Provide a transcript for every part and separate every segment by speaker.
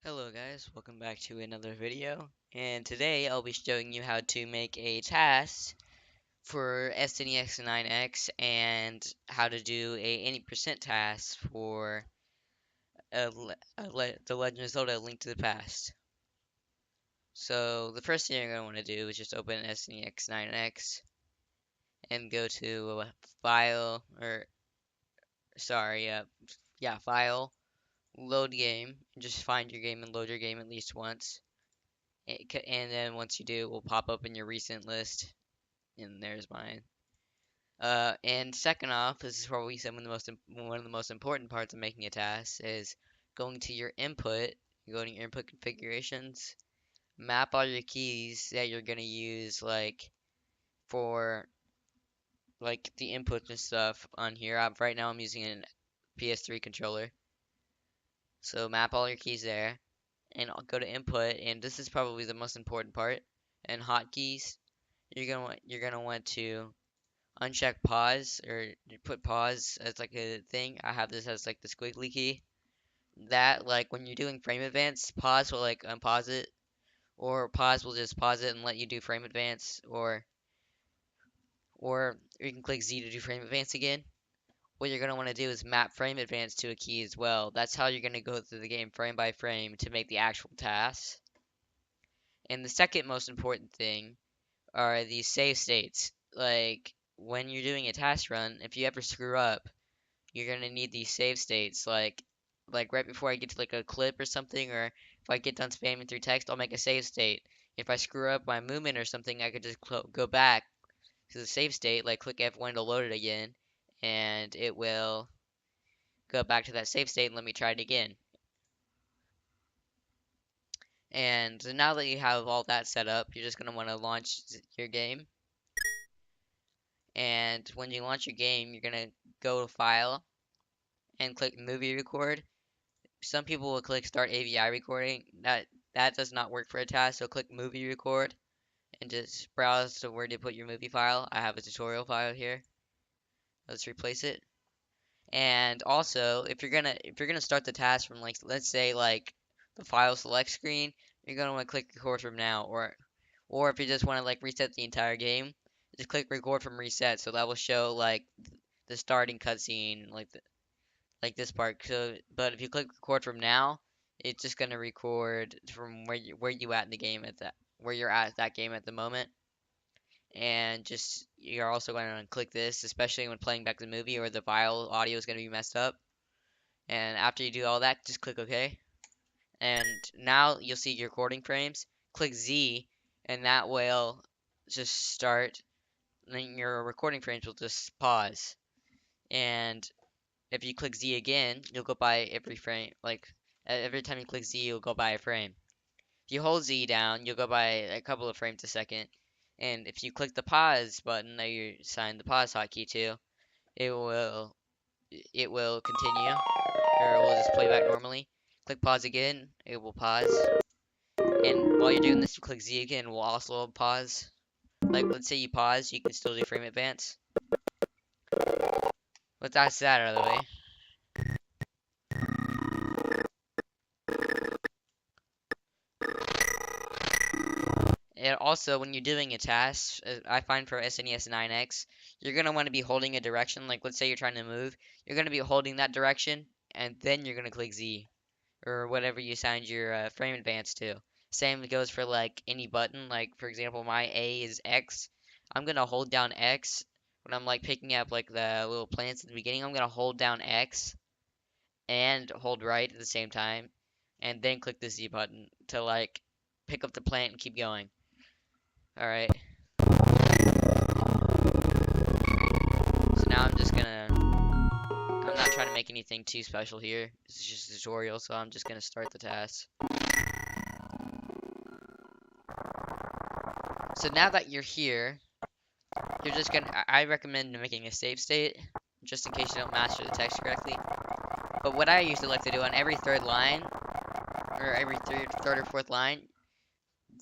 Speaker 1: Hello guys, welcome back to another video, and today I'll be showing you how to make a task for SNES9X and how to do a any percent task for The Legend of Zelda: Link to the Past. So the first thing you're going to want to do is just open SNES9X and go to File, or sorry, yeah, File, Load Game, and just find your game and load your game at least once. And then once you do, it will pop up in your recent list, and there's mine. And second off, this is probably one of the most important parts of making a task is going to your input, going to your input configurations, map all your keys that you're gonna use, like for like the inputs and stuff on here. Right now I'm using a PS3 controller, so map all your keys there, and I'll go to input, and this is probably the most important part. And hotkeys, you're gonna want to uncheck pause, or you put pause as like a thing. I have this as like the squiggly key. That, like, when you're doing frame advance, pause will like unpause it, or pause will just pause it and let you do frame advance, or you can click Z to do frame advance again. What you're gonna want to do is map frame advance to a key as well. That's how you're gonna go through the game frame by frame to make the actual task. And the second most important thing are these save states. Like, when you're doing a task run, if you ever screw up, you're gonna need these save states. Like right before I get to like a clip or something, or if I get done spamming through text, I'll make a save state. If I screw up my movement or something, I could just go back to the save state, like click F1 to load it again, and it will go back to that save state and let me try it again. And now that you have all that set up, you're just gonna want to launch your game. And when you launch your game, you're gonna go to File and click Movie Record. Some people will click Start AVI Recording. That does not work for a task, so click Movie Record and just browse to where to put your movie file. I have a tutorial file here. Let's replace it. And also, if you're gonna start the task from, like, let's say like the file select screen, you're gonna want to click record from now, or if you just want to like reset the entire game, just click record from reset, so that will show like the starting cutscene, like this part. So, but if you click record from now, it's just gonna record from where you at in the game at that where you're at that game at the moment. And just you're also going to click this, especially when playing back the movie, or the file audio is going to be messed up. And after you do all that, just click OK. And now you'll see your recording frames. Click Z, and that will just start. And then your recording frames will just pause. And if you click Z again, you'll go by every frame. Like, every time you click Z, you'll go by a frame. If you hold Z down, you'll go by a couple of frames a second. And if you click the pause button that you assigned the pause hotkey to, it will it will continue, or it will just play back normally. Click pause again, it will pause. And while you're doing this, you click Z again, it will also pause. Like, let's say you pause, you can still do frame advance. But that's that out of the way. And also, when you're doing a task, I find for SNES9X, you're going to want to be holding a direction. Like, let's say you're trying to move, you're going to be holding that direction, and then you're going to click Z, or whatever you assigned your frame advance to. Same goes for, like, any button. Like, for example, my A is X. I'm going to hold down X when I'm, like, picking up, like, the little plants at the beginning. I'm going to hold down X and hold right at the same time, and then click the Z button to, like, pick up the plant and keep going. Alright, so now I'm not trying to make anything too special here. This is just a tutorial, so I'm just gonna start the task. So now that you're here, I recommend making a save state, just in case you don't master the text correctly. But what I usually like to do on every third line, or every third or fourth line,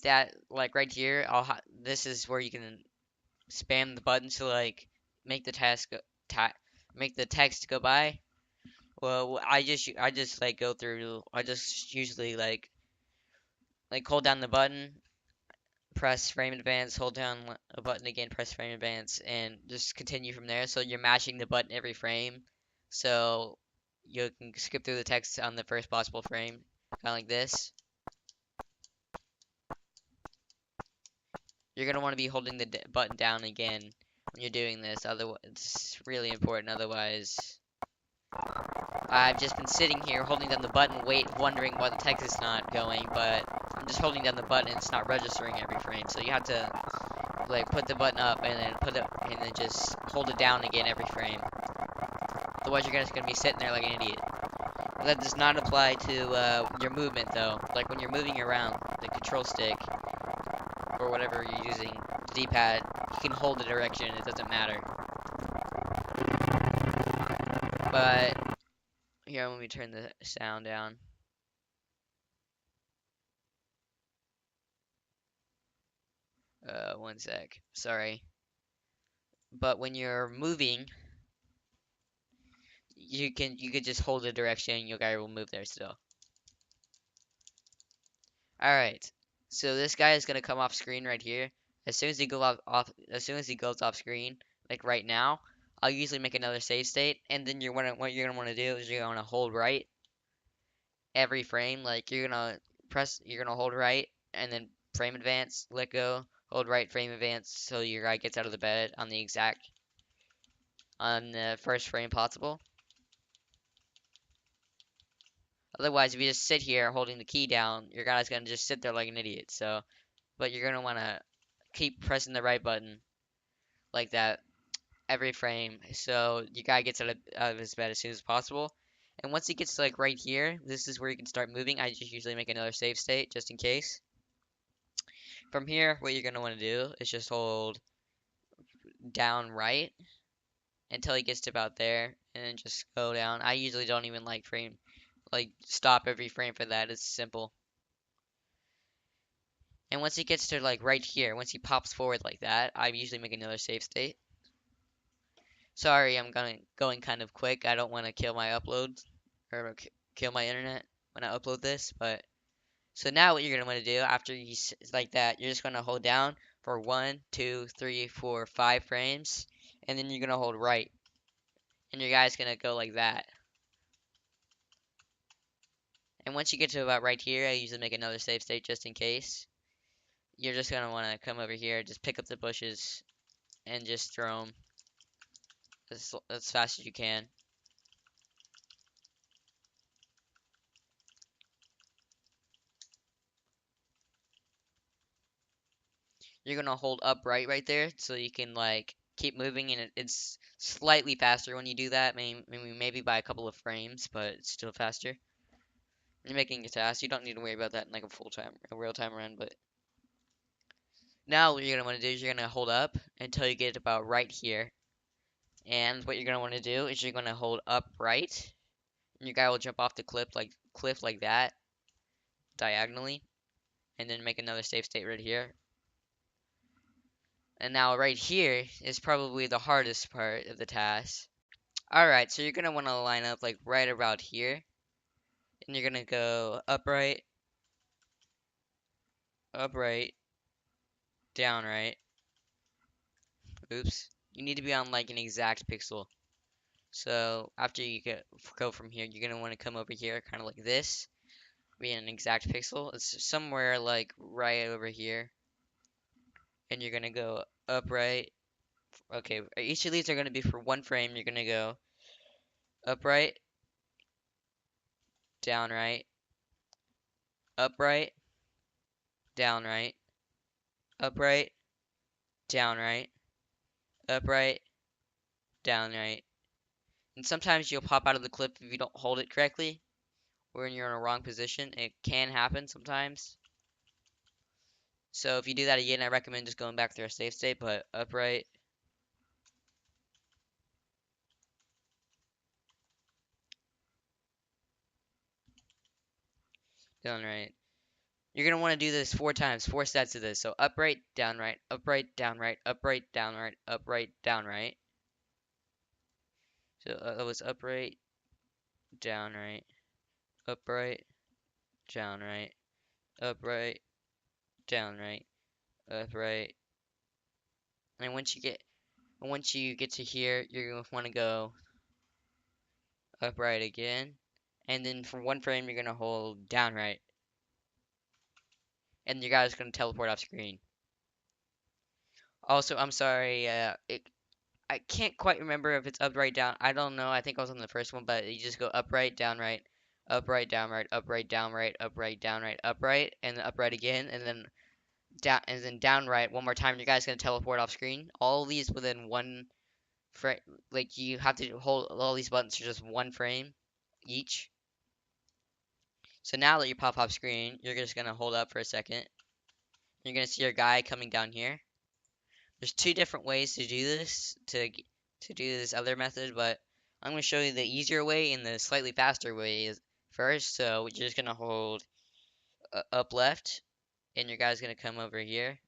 Speaker 1: that, like, right here, this is where you can spam the buttons to, like, make the task make the text go by. Well, I just like go through. I just usually like hold down the button, press frame advance, hold down a button again, press frame advance, and just continue from there. So you're mashing the button every frame, so you can skip through the text on the first possible frame, kind of like this. You're gonna want to be holding the button down again when you're doing this. Otherwise, it's really important. Otherwise, I've just been sitting here holding down the button, wondering why the text is not going, but I'm just holding down the button and it's not registering every frame. So you have to like put the button up and then just hold it down again every frame. Otherwise, you're just gonna be sitting there like an idiot. That does not apply to your movement though. Like when you're moving around the control stick or whatever you're using, the D-pad, you can hold the direction. It doesn't matter. But here, let me turn the sound down. One sec. Sorry. But when you're moving, you could just hold the direction and your guy will move there still. Alright. So this guy is gonna come off screen right here. As soon as he as soon as he goes off screen, like right now, I'll usually make another save state, and then what you're gonna want to do is you're gonna hold right every frame. Like you're gonna hold right, and then frame advance, let go, hold right, frame advance, so your guy gets out of the bed on the first frame possible. Otherwise, if you just sit here holding the key down, your guy's gonna just sit there like an idiot. So, but you're gonna wanna keep pressing the right button like that every frame, so your guy gets out of his bed as soon as possible. And once he gets like right here, this is where you can start moving. I just usually make another save state just in case. From here, what you're gonna want to do is just hold down right until he gets to about there, and then just go down. I usually don't even like stop every frame for that. It's simple. And once he gets to like right here, once he pops forward like that, I usually make another save state. Sorry, I'm going kind of quick. I don't want to kill my uploads or kill my internet when I upload this. But so now what you're gonna want to do after like that, you're just gonna hold down for 1, 2, 3, 4, 5 frames, and then you're gonna hold right, and your guy's gonna go like that. And once you get to about right here, I usually make another save state just in case. You're just gonna want to come over here, just pick up the bushes, and just throw them as fast as you can. You're gonna hold upright right there so you can like keep moving, and it's slightly faster when you do that. Maybe by a couple of frames, but it's still faster. When you're making a task, you don't need to worry about that in like a real time run. But now what you're gonna want to do is you're gonna hold up until you get about right here. And what you're gonna want to do is you're gonna hold upright, and your guy will jump off the cliff like that diagonally, and then make another safe state right here. And now right here is probably the hardest part of the task. Alright, so you're going to want to line up like right about here. And you're going to go upright, upright, down right. Oops. You need to be on like an exact pixel. So after you go from here, you're going to want to come over here kind of like this. Be an exact pixel. It's somewhere like right over here. And you're going to go upright. Okay, each of these are going to be for one frame. You're going to go upright, down right, upright, down right, upright, down right, upright, down right. And sometimes you'll pop out of the clip if you don't hold it correctly, or when you're in a wrong position. It can happen sometimes. So if you do that again, I recommend just going back through a safe state, but upright, down right. You're going to want to do this 4 times, 4 sets of this. So upright, down right, upright, down right, upright, down right, upright, down right. So that was upright, down right, up right, down right, up right, down right, up right. And once you get to here, you're gonna want to go up right again. And then for one frame, you're gonna hold down right, and your guy's gonna teleport off screen. Also, I'm sorry, I can't quite remember if it's up, right, down. I don't know. I think I was on the first one, but you just go up, right, down, right, up, right, down, right, up, right, down, right, up, right, down, right, up, right, and then up, right again, and then down, right one more time. Your guy's gonna teleport off screen. All these within one frame. Like you have to hold all these buttons for just one frame each. So now that you pop off screen, you're just gonna hold up for a second. You're gonna see your guy coming down here. There's two different ways to do this, to do this other method, but I'm going to show you the easier way and the slightly faster way first. So you're just going to hold up left, and your guy's going to come over here.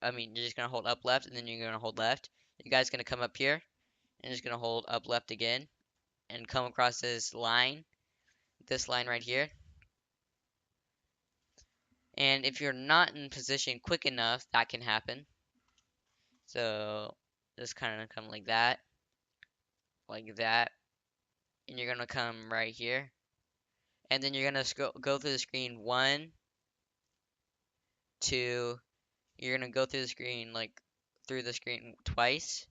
Speaker 1: I mean, you're just going to hold up left, and then you're going to hold left. Your guy's going to come up here, and just going to hold up left again, and come across this line right here. And if you're not in position quick enough, that can happen. So just kind of come like that, and you're gonna come right here, and then you're gonna go through the screen one, two. You're gonna go through the screen through the screen twice,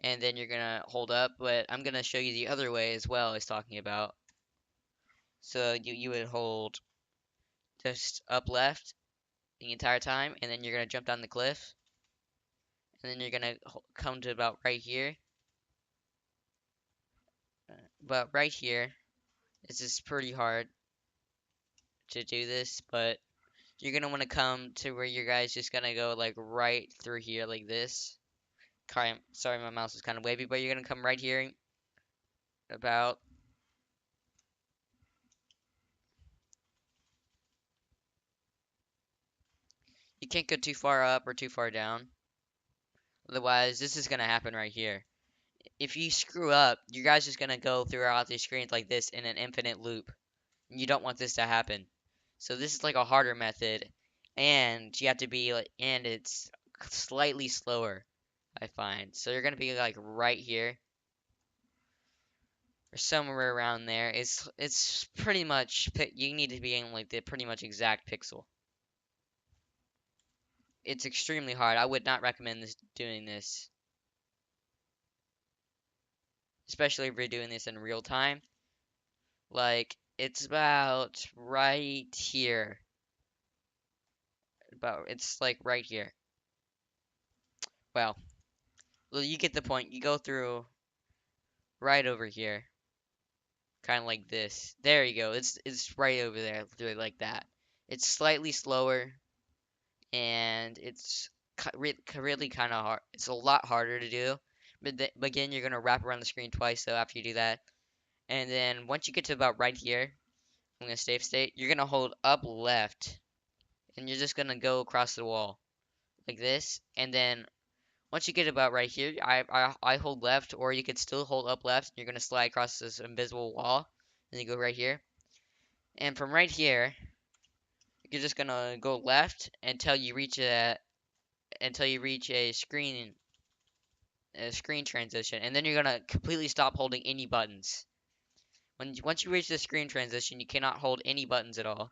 Speaker 1: and then you're gonna hold up. But I'm gonna show you the other way as well as talking about. So you would hold just up left the entire time, and then you're gonna jump down the cliff, and then you're gonna come to about right here. But right here, this is pretty hard to do this, but you're gonna want to come to where your guy's just gonna go like right through here like this. Sorry, my mouse is kind of wavy, but you're gonna come right here about. You can't go too far up or too far down. Otherwise, this is gonna happen right here. If you screw up, your guy's just gonna go throughout the screens like this in an infinite loop. You don't want this to happen. So this is like a harder method, and you have to be like, and it's slightly slower, I find. So you're gonna be like right here or somewhere around there. It's pretty much you need to be in like the pretty much exact pixel. It's extremely hard. I would not recommend doing this, especially if you're doing this in real time. Like it's about right here. It's like right here. Well, you get the point. You go through right over here, kind of like this. There you go. It's right over there, literally like that. It's slightly slower, and it's really kind of hard. It's a lot harder to do. But again, you're gonna wrap around the screen twice though after you do that. And then once you get to about right here, I'm gonna save state. You're gonna hold up left, and you're just gonna go across the wall like this. And then once you get about right here, I hold left, or you could still hold up left. You're gonna slide across this invisible wall, and you go right here. And from right here, you're just gonna go left until you reach a screen transition, and then you're gonna completely stop holding any buttons. Once you reach the screen transition, you cannot hold any buttons at all.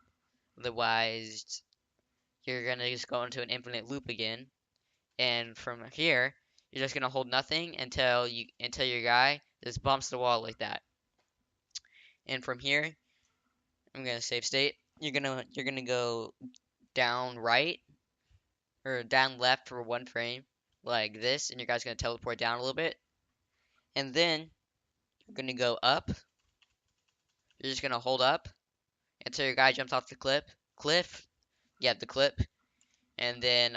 Speaker 1: Otherwise, you're gonna just go into an infinite loop again. And from here, you're just gonna hold nothing until your guy just bumps the wall like that. And from here, I'm gonna save state. You're gonna go down right or down left for one frame like this, and your guy's gonna teleport down a little bit. And then you're gonna go up. You're just gonna hold up until your guy jumps off the cliff. Yeah, the clip. And then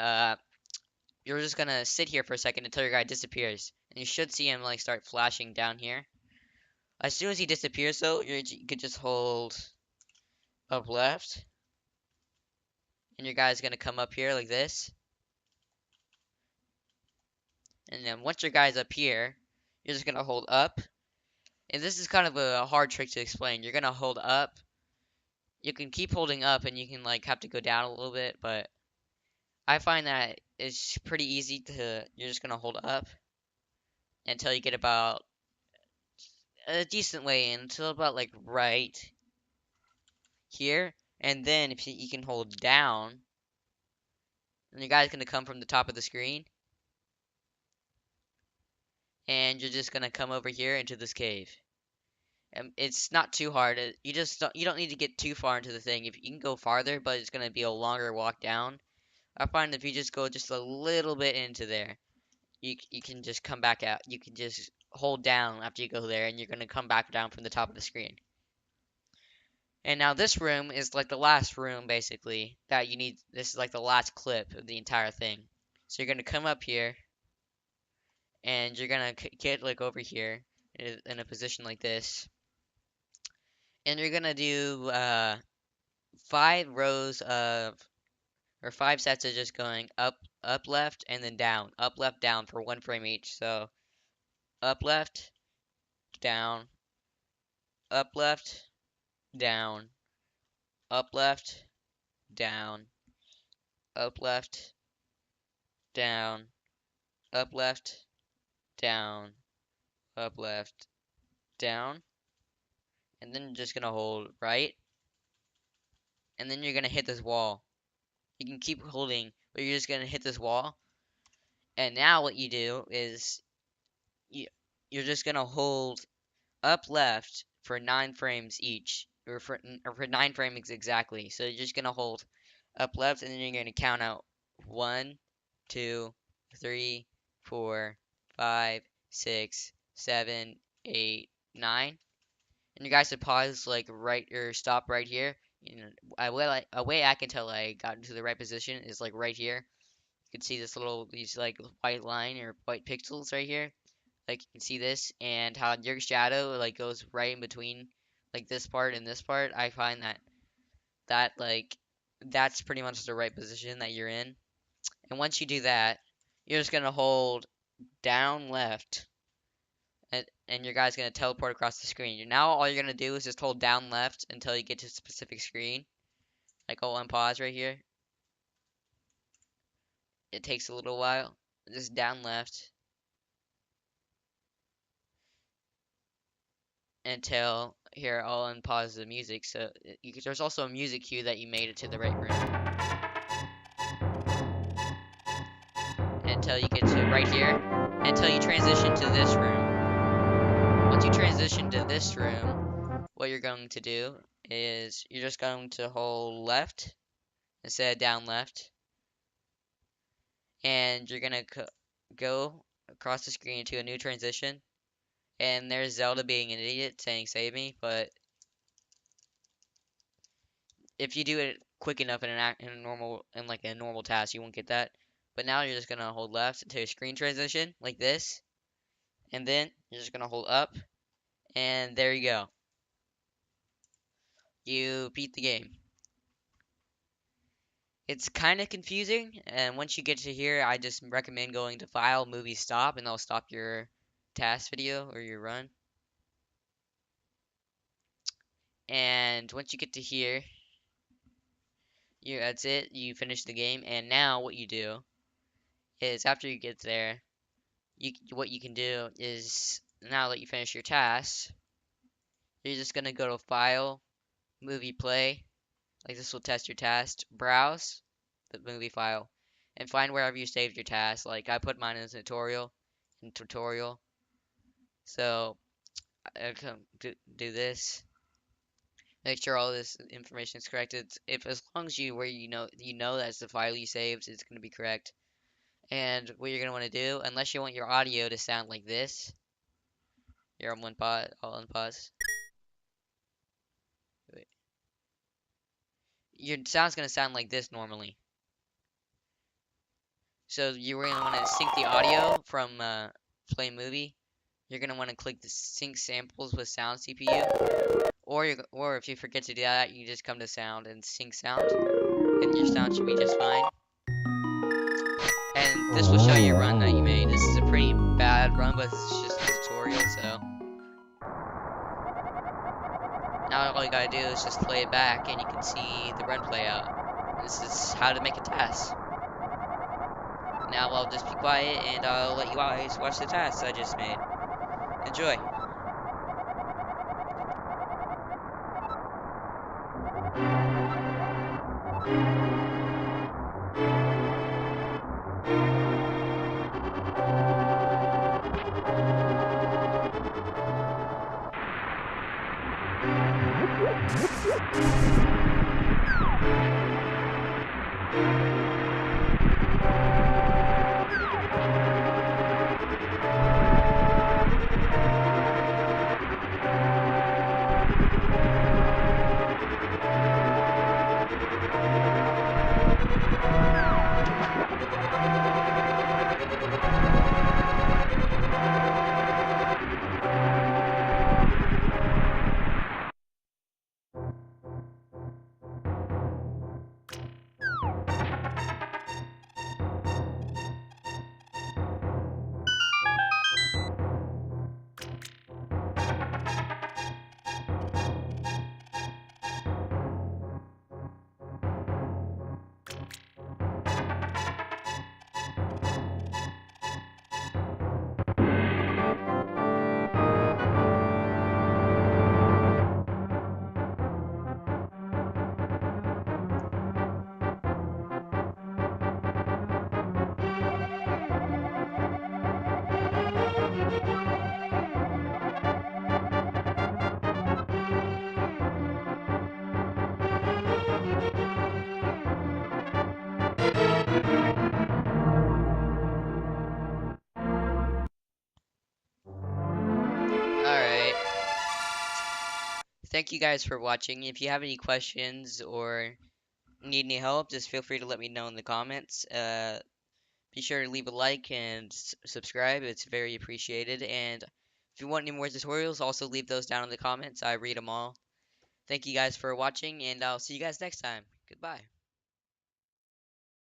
Speaker 1: you're just gonna sit here for a second until your guy disappears. And you should see him like start flashing down here. As soon as he disappears though, you could just hold up left. And your guy's gonna come up here like this. And then once your guy's up here, you're just gonna hold up. And this is kind of a hard trick to explain. You're gonna hold up. You can keep holding up, and you can like have to go down a little bit, but I find that it's pretty easy to. You're just gonna hold up until you get about a decent way in, until about like right here, and then if you can hold down, and your guy's gonna come from the top of the screen, and you're just gonna come over here into this cave. And it's not too hard. You don't need to get too far into the thing. If you can go farther, but it's gonna be a longer walk down. I find if you just go just a little bit into there, you can just come back out. You can just hold down after you go there, and you're gonna come back down from the top of the screen. And now this room is like the last room basically that you need. This is like the last clip of the entire thing. So you're gonna come up here, and you're gonna get like over here in a position like this, and you're gonna do 5 rows of or 5 sets of just going up, left, and then down, up, left, down for 1 frame each. So up, left, down, up, left, down, up, left, down, up, left, down, up, left, down, up, left, down, and then you're just gonna hold right, and then you're gonna hit this wall. You can keep holding, but you're just gonna hit this wall. And now what you do is you're just gonna hold up left for 9 frames each, or for 9 frames exactly. So you're just gonna hold up left, and then you're gonna count out 1, 2, 3, 4, 5, 6, 7, 8, 9. And you guys should pause like right or stop right here. You know, a way I can tell I got into the right position is like right here. You can see these like white line or white pixels right here. Like you can see this, and how your shadow like goes right in between like this part and this part. I find that like that's pretty much the right position that you're in. And once you do that, you're just gonna hold down left, and your guy's gonna teleport across the screen. Now all you're gonna do is just hold down left until you get to a specific screen. Like I'll unpause right here. It takes a little while. Just down left until here I'll unpause the music. So there's also a music cue that you made it to the right room until you get to right here, until you transition to this room. Once you transition to this room, what you're going to do is you're just going to hold left instead of down left, and you're gonna go across the screen to a new transition. And there's Zelda being an idiot saying save me, but if you do it quick enough in a normal task, you won't get that. But now you're just gonna hold left until your screen transition like this, and then you're just gonna hold up, and there you go. You beat the game. It's kind of confusing, and once you get to here, I just recommend going to File, Movie, Stop, and that'll stop your task video or your run. And once you get to here, that's it. You finish the game, and now what you do is after you get there, what you can do is now that you finish your task, you're just gonna go to File, Movie, Play. Like this will test your task. Browse the movie file and find wherever you saved your task. Like I put mine in tutorial. So I come do this. Make sure all this information is correct. If as long as you know that's the file you saved, it's gonna be correct. And what you're gonna want to do, unless you want your audio to sound like this, here I'll unpause. Wait. Your sound's gonna sound like this normally. So you're gonna want to sync the audio from play movie. You're gonna want to click the sync samples with sound CPU, or if you forget to do that, you just come to sound and sync sound, and your sound should be just fine. And this will show you a run that you made. This is a pretty bad run, but this is just a tutorial, so now all you gotta do is just play it back and you can see the run play out. This is how to make a TAS. Now I'll just be quiet and I'll let you guys watch the TAS I just made. Enjoy. Alright. Thank you guys for watching. If you have any questions or need any help, just feel free to let me know in the comments. Be sure to leave a like and subscribe. It's very appreciated. And if you want any more tutorials, also leave those down in the comments. I read them all. Thank you guys for watching, and I'll see you guys next time. Goodbye.